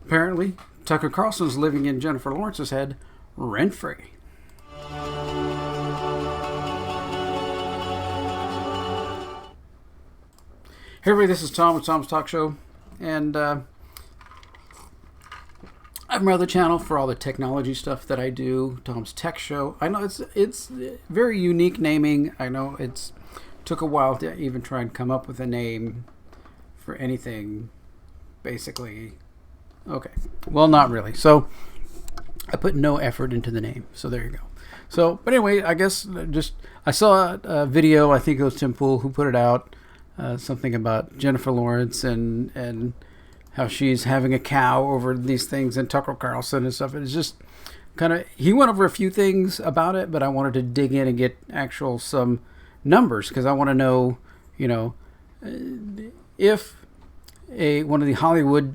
Apparently, Tucker Carlson's living in Jennifer Lawrence's head rent-free. Hey everybody, this is Tom with Tom's Talk Show, and I have my other channel for all the technology stuff that I do, Tom's Tech Show. I know it's very unique naming. I know it's took a while to even try and come up with a name for anything, basically. Okay, well, not really. So I put no effort into the name, so there you go. So, but anyway, I guess I saw a video, I think it was Tim Pool who put it out, something about Jennifer Lawrence and how she's having a cow over these things, and Tucker Carlson and stuff. It's just kind of, he went over a few things about it, but I wanted to dig in and get some numbers, because I want to know, if one of the Hollywood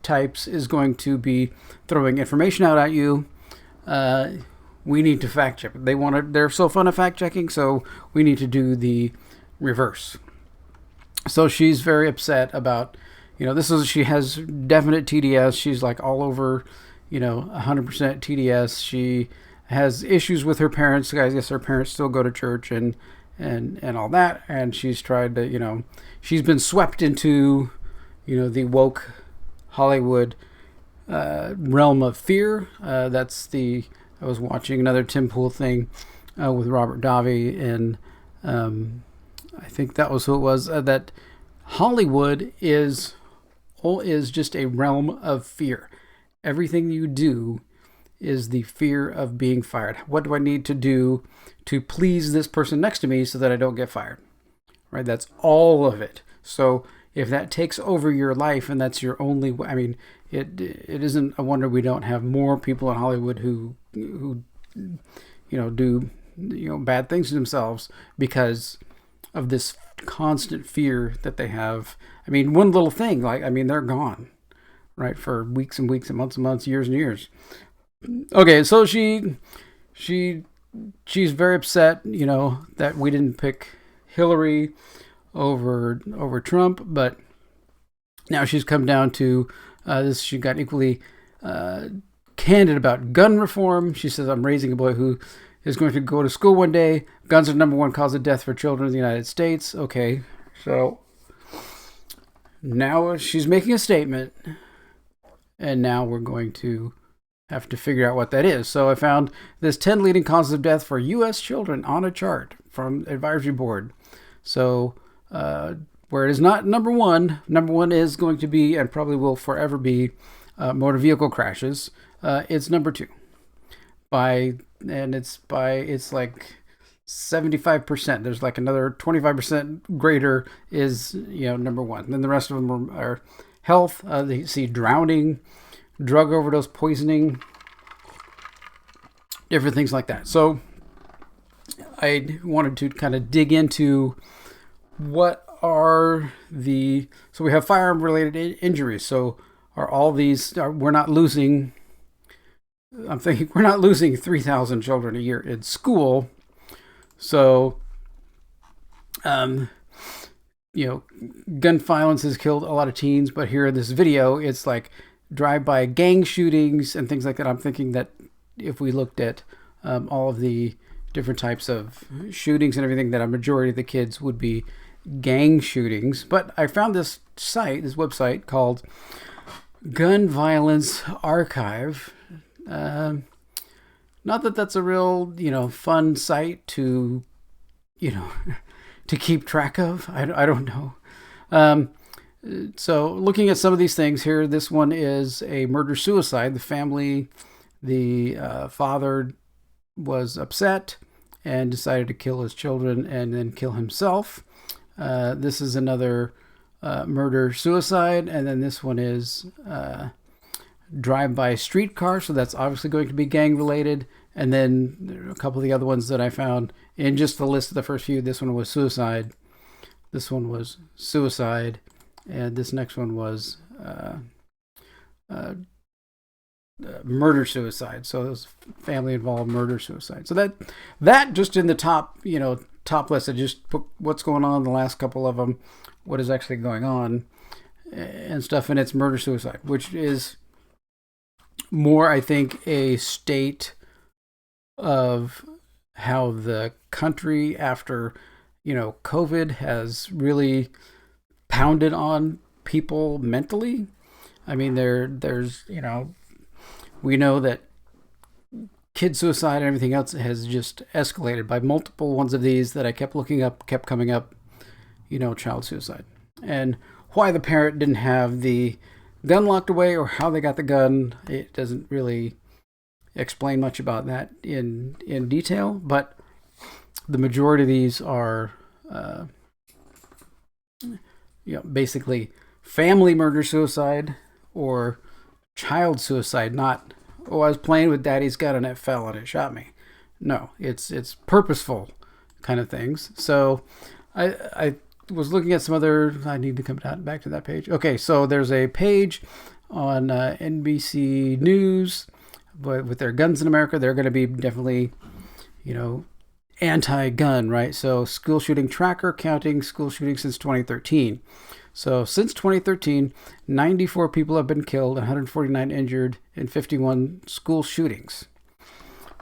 types is going to be throwing information out at you, we need to fact check. They're so fun at fact checking, so we need to do the reverse. So she's very upset about, she has definite TDS. She's like all over, 100% TDS. She has issues with her parents. I guess her parents still go to church and all that. And she's tried to, she's been swept into, the woke Hollywood realm of fear. I was watching another Tim Pool thing with Robert Davi, and I think that was who it was, that Hollywood is just a realm of fear. Everything you do is the fear of being fired. What do I need to do to please this person next to me so that I don't get fired? Right? That's all of it. So if that takes over your life and that's your only, it isn't a wonder we don't have more people in Hollywood who do bad things to themselves because of this constant fear that they have. One little thing, they're gone, right, for weeks and weeks and months, years and years. Okay, so she's very upset, that we didn't pick Hillary over Trump, but now she's come down to this. She got equally candid about gun reform. She says, "I'm raising a boy who is going to go to school one day. Guns are the number one cause of death for children in the United States." Okay, so now she's making a statement, and now we're going to have to figure out what that is. So I found this 10 leading causes of death for U.S. children on a chart from Advisory Board. So where it is not number one is going to be, and probably will forever be, motor vehicle crashes. It's number two. It's like 75%. There's like another 25% greater is, number one. Then the rest of them are health. They see drowning, drug overdose, poisoning, different things like that. So I wanted to kind of dig into what are so we have firearm related injuries. So are all these, we're not losing 3,000 children a year in school. So, gun violence has killed a lot of teens, but here in this video, it's like drive-by gang shootings and things like that. I'm thinking that if we looked at all of the different types of shootings and everything, that a majority of the kids would be gang shootings. But I found this website called Gun Violence Archive. Not that that's a real, fun site to, to keep track of. I don't know. So looking at some of these things here, this one is a murder-suicide. The father was upset and decided to kill his children and then kill himself. This is another murder-suicide, and then this one is drive-by streetcar, so that's obviously going to be gang-related. And then there are a couple of the other ones that I found in just the list of the first few. This one was suicide. This one was suicide. And this next one was murder-suicide. So it was family-involved murder-suicide. So that just in the top list, I just put what's going on in the last couple of them, what is actually going on and stuff, and it's murder-suicide, which is more, I think, a state of how the country after, COVID has really pounded on people mentally. I mean, there's, we know that kid suicide and everything else has just escalated by multiple ones of these that I kept looking up, kept coming up, child suicide. And why the parent didn't have the gun locked away or how they got the gun, it doesn't really explain much about that in detail, but the majority of these are basically family murder suicide or child suicide, not, I was playing with daddy's gun and it fell and it shot me. No, it's purposeful kind of things. So I was looking at some other, I need to come back to that page. Okay, so there's a page on NBC News, but with their Guns in America, they're going to be definitely, anti-gun, right? So school shooting tracker counting school shootings since 2013. So since 2013, 94 people have been killed, 149 injured in 51 school shootings.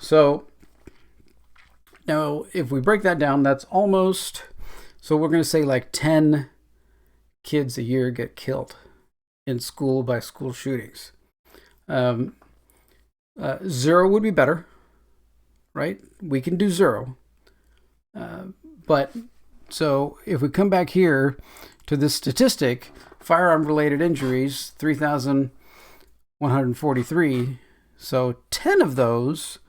So now if we break that down, that's almost, so we're going to say like 10 kids a year get killed in school by school shootings. 0 would be better, right? We can do 0. But so if we come back here to this statistic, firearm-related injuries, 3,143. So 10 of those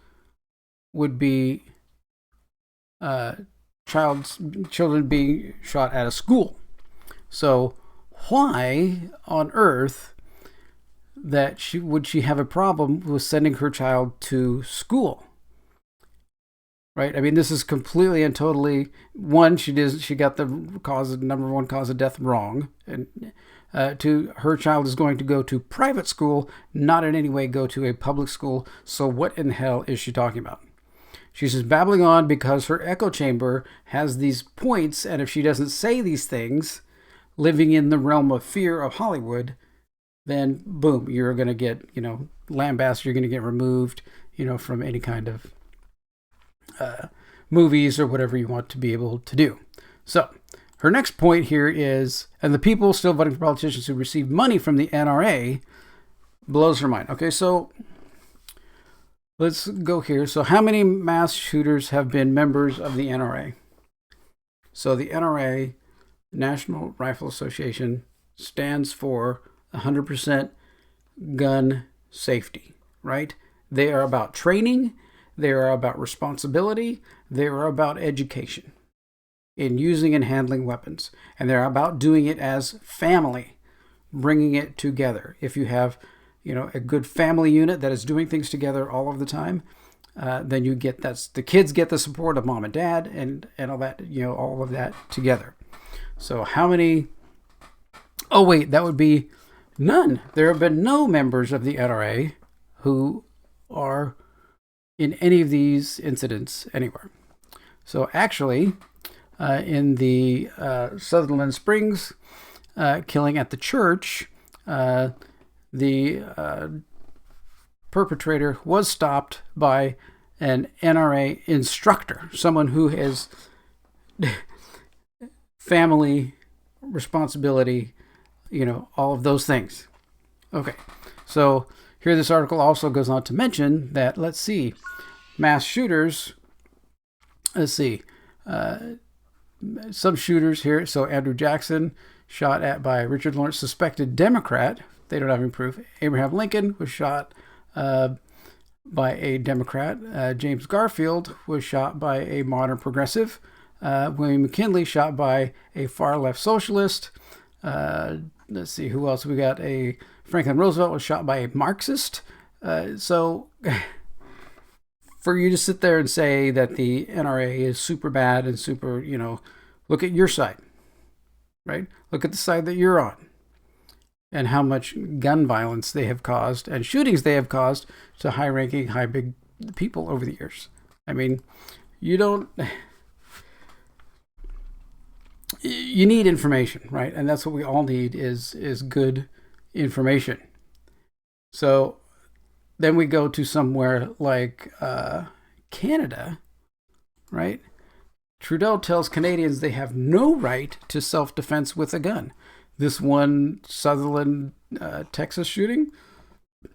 would be children being shot at a school. So why on earth that would she have a problem with sending her child to school? Right? I mean, this is completely and totally, one, she got the number one cause of death wrong. And her child is going to go to private school, not in any way go to a public school. So what in hell is she talking about? She's just babbling on because her echo chamber has these points. And if she doesn't say these things, living in the realm of fear of Hollywood, then boom, you're going to get, lambasted, you're going to get removed, from any kind of movies or whatever you want to be able to do. So her next point here is, and the people still voting for politicians who receive money from the NRA blows her mind. Okay, so let's go here. So how many mass shooters have been members of the NRA? So the NRA, National Rifle Association, stands for 100% gun safety, right? They are about training. They are about responsibility. They are about education in using and handling weapons. And they're about doing it as family, bringing it together. If you have, a good family unit that is doing things together all of the time, then you get the kids get the support of mom and dad and all that, all of that together. So how many? Oh, wait, that would be none. There have been no members of the NRA who are in any of these incidents anywhere. So actually, in the Sutherland Springs killing at the church, the perpetrator was stopped by an NRA instructor, someone who has family responsibility, all of those things. Okay, so here this article also goes on to mention that, let's see, mass shooters, some shooters here. So Andrew Jackson, shot at by Richard Lawrence, suspected Democrat. They don't have any proof. Abraham Lincoln was shot by a Democrat. James Garfield was shot by a modern progressive. William McKinley shot by a far left socialist. Let's see, who else we got? Franklin Roosevelt was shot by a Marxist. So for you to sit there and say that the NRA is super bad and super, look at your side, right? Look at the side that you're on and how much gun violence they have caused and shootings they have caused to high-ranking, high-big people over the years. I mean, you need information, right? And that's what we all need is good information. So then we go to somewhere like Canada, right? Trudeau tells Canadians they have no right to self-defense with a gun. This one Sutherland, Texas shooting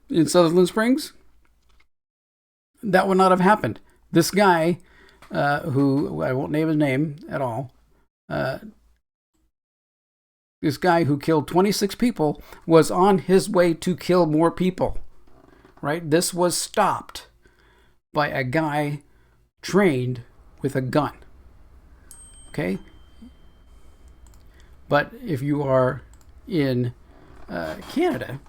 in Sutherland Springs, that would not have happened. This guy, who I won't name his name at all, this guy who killed 26 people was on his way to kill more people, right? This was stopped by a guy trained with a gun, okay? But if you are in Canada,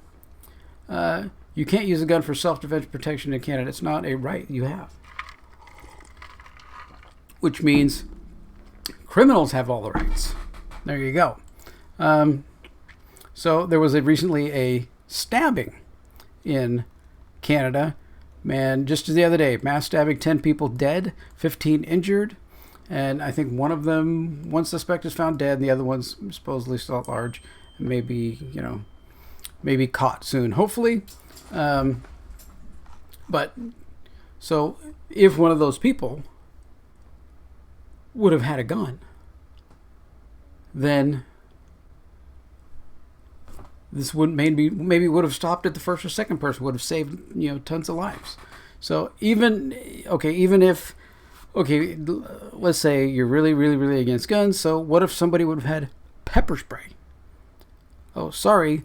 you can't use a gun for self-defense protection in Canada. It's not a right you have. Which means criminals have all the rights. There you go. So there was recently a stabbing in Canada. Man, just the other day, mass stabbing, 10 people dead, 15 injured. And I think one suspect is found dead, and the other one's supposedly still at large, and maybe caught soon, hopefully. But so if one of those people would have had a gun, then this wouldn't maybe would have stopped at the first or second person, would have saved tons of lives. So even if let's say you're really, really, really against guns. So what if somebody would have had pepper spray? Oh, sorry.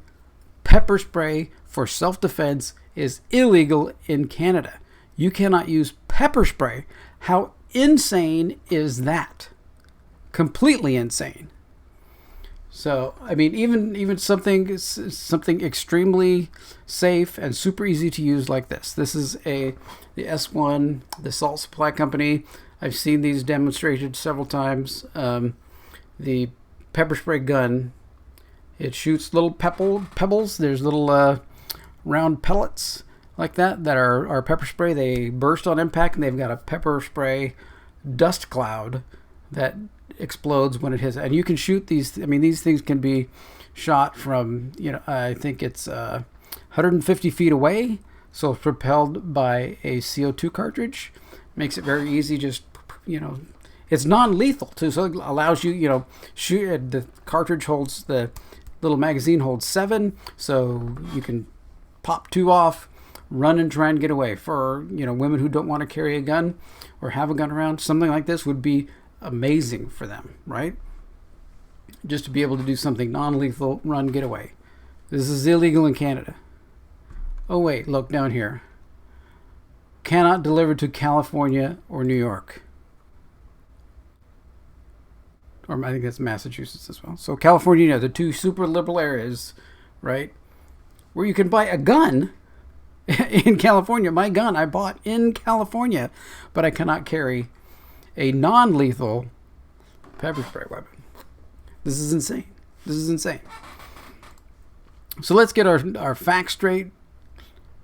Pepper spray for self-defense is illegal in Canada. You cannot use pepper spray. How insane is that? Completely insane. So, I mean, even something extremely safe and super easy to use like this. This is the S1, the Salt Supply Company. I've seen these demonstrated several times. The pepper spray gun, it shoots little pebbles. There's little round pellets like that are pepper spray. They burst on impact, and they've got a pepper spray dust cloud that explodes when it hits. And you can shoot these. I mean, these things can be shot from, I think it's 150 feet away. So it's propelled by a CO2 cartridge. Makes it very easy. Just, it's non-lethal too. So it allows you, shoot. The cartridge holds, the little magazine holds 7. So you can pop 2 off, run and try and get away. For, women who don't want to carry a gun or have a gun around, something like this would be amazing for them, right? Just to be able to do something non-lethal, run, get away. This is illegal in Canada. Oh wait, look down here. Cannot deliver to California or New York. Or I think that's Massachusetts as well. So California, the 2 super liberal areas, right? Where you can buy a gun in California. My gun I bought in California, but I cannot carry a non-lethal pepper spray weapon. This is insane. So let's get our facts straight.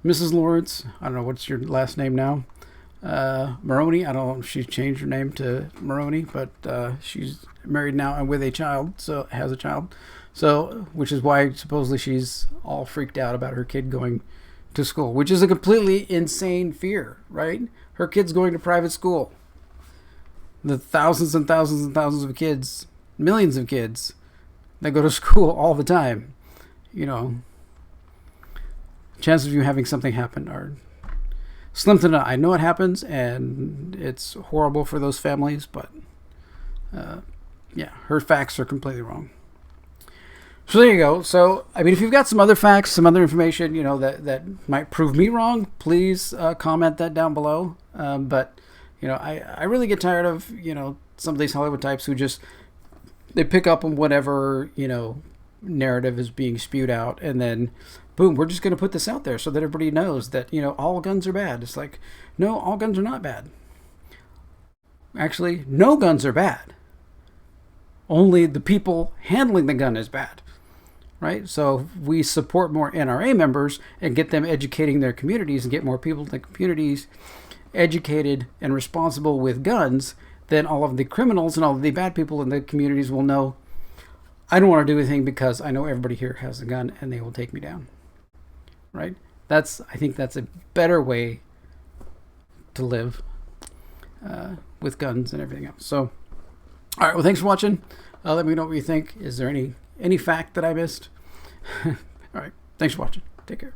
Mrs. Lawrence, I don't know, what's your last name now? Maroney, I don't know if she's changed her name to Maroney, but she's married now and with a child, so has a child. So, which is why supposedly she's all freaked out about her kid going to school, which is a completely insane fear, right? Her kid's going to private school. The thousands and thousands and thousands of kids, millions of kids that go to school all the time, chances of you having something happen are slim to none. I know it happens, and it's horrible for those families, but her facts are completely wrong. So there you go. So, I mean, if you've got some other facts, some other information, that might prove me wrong, please comment that down below. But I really get tired of, some of these Hollywood types who just, they pick up on whatever, narrative is being spewed out, and then boom, we're just going to put this out there so that everybody knows that, all guns are bad. It's like, no, all guns are not bad. Actually, no guns are bad. Only the people handling the gun is bad, right? So if we support more NRA members and get them educating their communities and get more people in the communities educated and responsible with guns, then all of the criminals and all of the bad people in the communities will know, I don't want to do anything because I know everybody here has a gun and they will take me down, right? I think that's a better way to live with guns and everything else. So, all right. Well, thanks for watching. Let me know what you think. Is there any fact that I missed? All right. Thanks for watching. Take care.